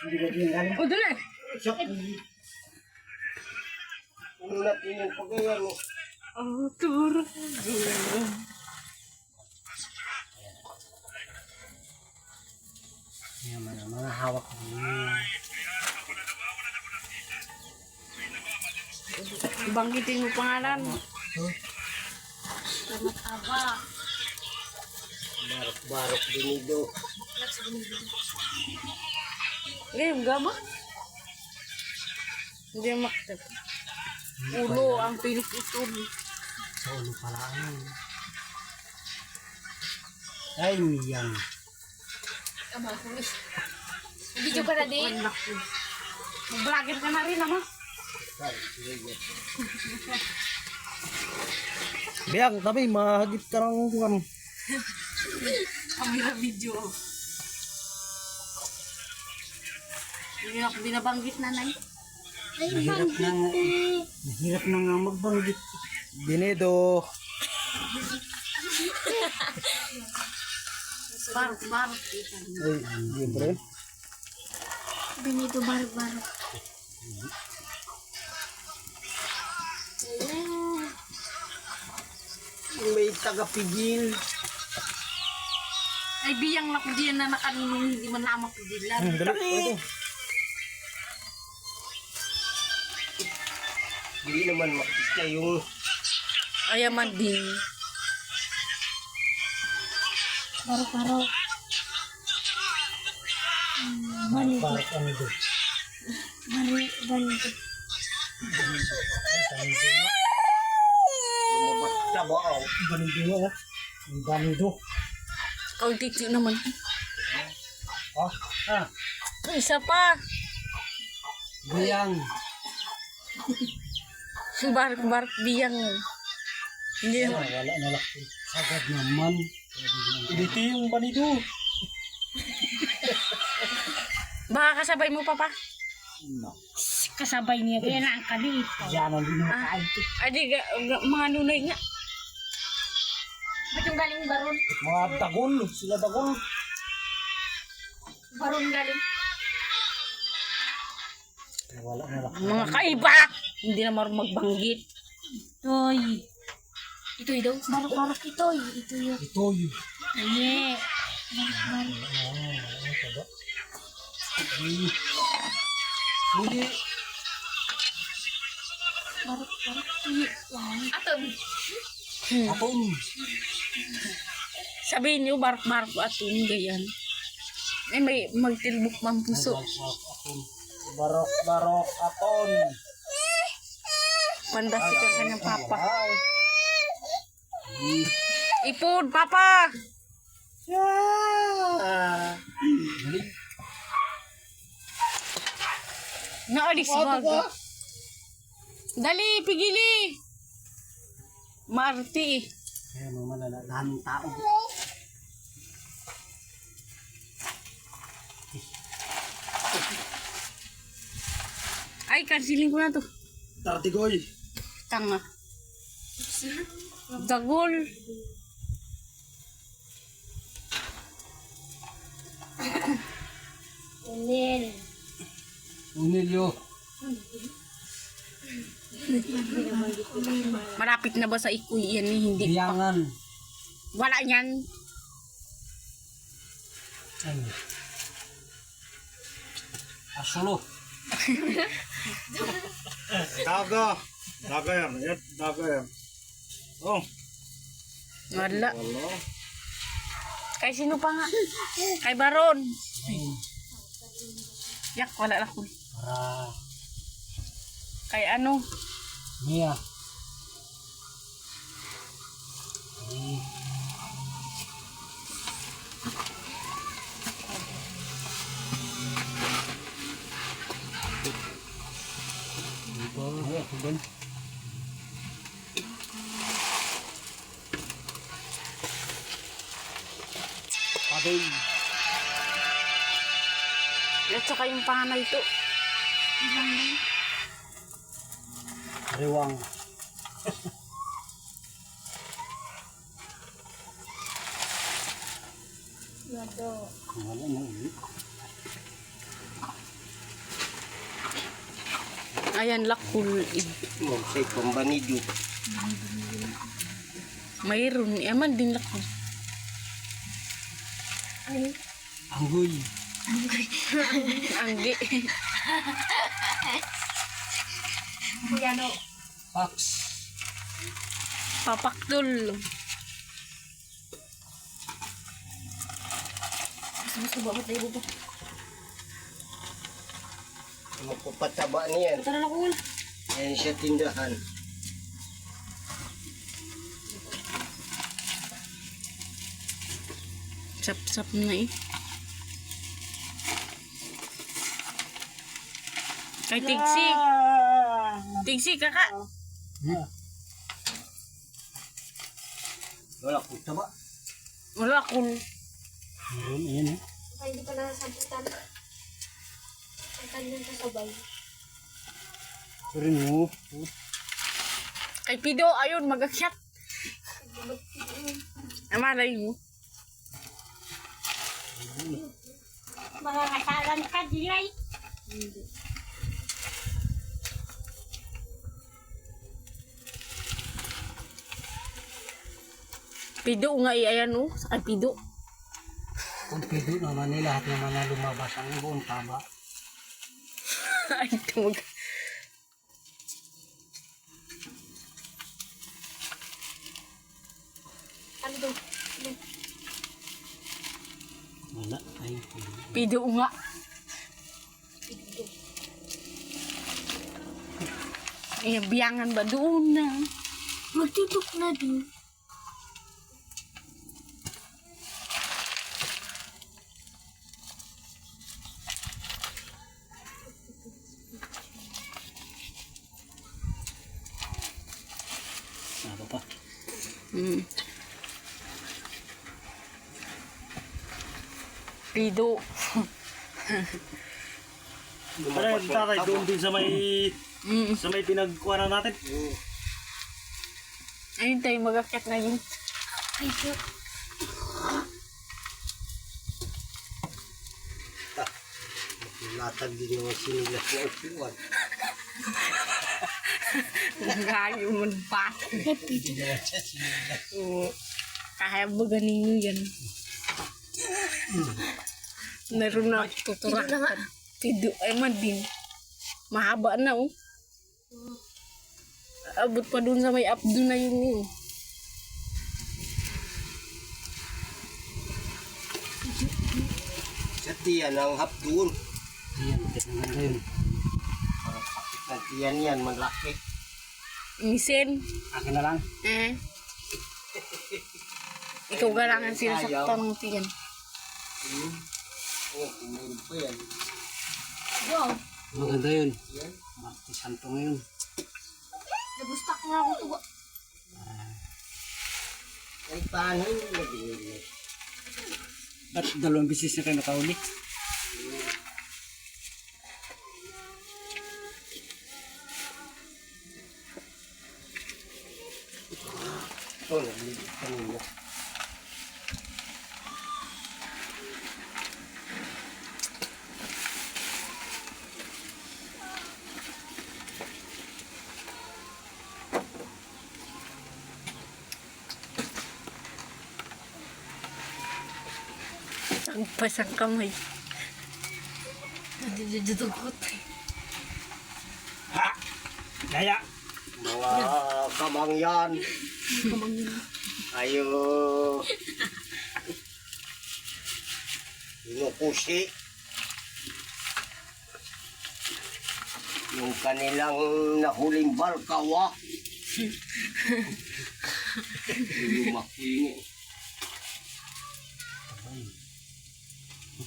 O, dali. Ulat yun yung pagkayan. Oh, turo. Yan, mga hawak. Banggitin mo pangalan. Barok-barok dinido. Ngayon, gama? Hindi makita. Ulo ang pilik ito. Sa ulo pala. Ay, miyang. Video ka na din. Mag-vlogger ka na rin, ama. Biyang, tapi mahagip ka ng kung ano. Kamera video. Hindi ako binabanggit na nai. Mahirap na nga magbanggit. Dinido. Barok. Ay, siyempre. Binito barok. May tagapigil. Ay, biyang lako diyan na nakanunong hindi man lamang pigilan. Dali. Ito. Hindi naman makikita yung Ayaman din. Barok. barok ano doon. Banito. Lumabas siya ba? Ganido nga. Ganido. Kaunti naman. Ah. Isa pa. Biyang. Barok biyang. Hindi naman. Wala na lang. Sagad naman. Dito yung banido. Baka kasabay mo pa pa. No. Kasabay niya. Kaya na ang kalit. Yan ang dinakain ito. Adi, mga nunay nga. Ba't yung galing baron? Mga dagol. Sila dagol. Baron galing. Wala na lang. Mga kaiba! Hindi na marunong magbanggit. Itoy. Itoy daw? Barok itoy. Itoy. Ito yun. Aye. Huli. Barok. Aton. Aton. Sabihin niyo, barok aton. Gayan. Ay, may magtilbok mang puso. Barok aton. Pandasi ka kanyang papa. Wow. Ipod, papa! Yeah. Dali. Naalis baga. Dali, pigili! Marti. Ayan mo malalagaan ng tao. Ay, kansilin ko na to. Tartigoy. Tanga. Dagol. Unilyo. Malapit na ba sa ikoy yan? Hindi pa. Biyangan. Wala yan. Ay. Asulo. Daga. Daga yan. Daga yan. Oh. Wala. Wala. Kay sino pa nga? Kay Baron. Yak, wala lang ko. Para. Kay ano? Mia. Ayan. Adoy. At saka yung panganay ito. Rewang. Wala na ulit. Ayan, lakul. Magsay pambanido. Mayroon. Aman din lakul. Anggoy. Anggi. Pax. Papakdol. Magpapataba niyan. Tara lakul. Ayan siya tindahan. Sap-sap na eh. Kay Tigsi. Tigsi, kaka. Wala kong taba. Wala akong... Meron, ayan eh. Hindi pa nasasamputan. Ang kanyang kasabay. Pero no. Kay Pido, ayun, mag-akyat. Amalay mo. Mga kasalan ka, Jiray. Pido nga ayan oh. Ay, Pido. Kung pido naman eh, lahat naman na lumabas ang buong taba. Ay, tumag. Ano daw? Wala. Ay, Pido nga. Ay, biyangan ba doon na? Magtutok na din. Ano pa? Pido. Ano yung tatay doon din sa may pinagkuha natin? Ayun tayo, mag-akyat na yun. Ay, Diyo. Latag din yung sinilas na upuan. Nagayo mo pa. Hindi naman siya sinilas. Oo. Kaya ba ganin yan? Naroon na tuturakan. Pido ay man din. Mahaba na oh. Abot pa dun sa may abdo na yun yun. Sa tiyan ang hapdun. Tiyan, tignan na yun. Parang kapit ng tiyan yan, malaki. Misen. Akin na lang. Ikaw garangan sila sa ng tiyan. Oh, kumain pa yan. Yo, Maganda yun. Marti Santo ngayon. nabustak nga ako tuwa. Ay, paano yun? At dalawang bisis na kayo nakahuli. Ito, naglibit kanina. Tagpas ang kamay. Dudugot. Yaya! Mga kamangyan. Ayo. Inukusi. Yung kanilang nahuling balkawa. Lumaking.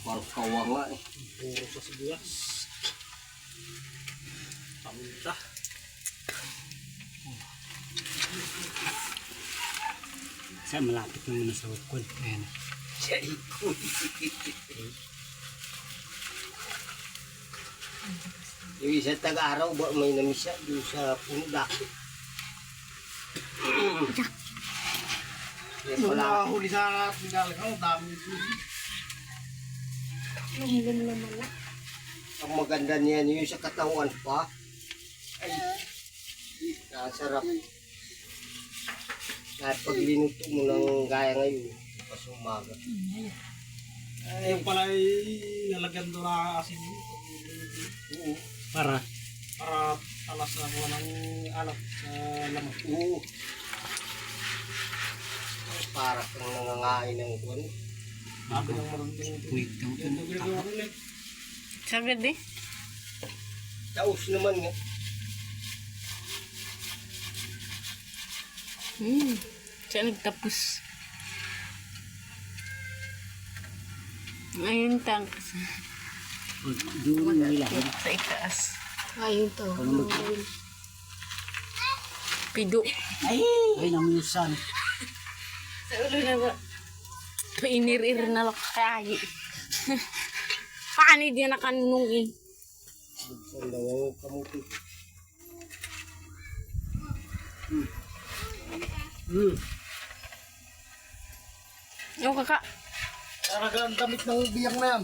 Balkawa nga eh. Puro sa sibuyas. Pamunta. Saya malapit naman na sa hukon. Ayan. Siya ikon. Yung isa tag-araw ba may namisa doon sa puno dako. Yan pala. Huli sa pinali ka, dami ito. Lumlum naman na. Ang maganda niyan yung sa katawan pa. Ay, nasarap. Kahit pag linuto mo ng gaya ngayon, pas umaga. Yung pala ay lalagyan doon na asin. Oo. Para talas na walang alat sa lamang. Oo. Para kang nangangain ng buwan. Sabi ng marunong. Wait, Sagad eh. Taos naman nga. Siya nagtapos. Ayun tangkas. Doon nila. Sa itaas. Ayun to. Pido. Ay, namunusan. Sa ulo na ba? Painir-ir na lang kaya. Paano di nakanunong eh? Buksan lang ang kamuti. O kaka. Talaga ang damit ng biyak na yan.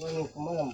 Ano kumalam?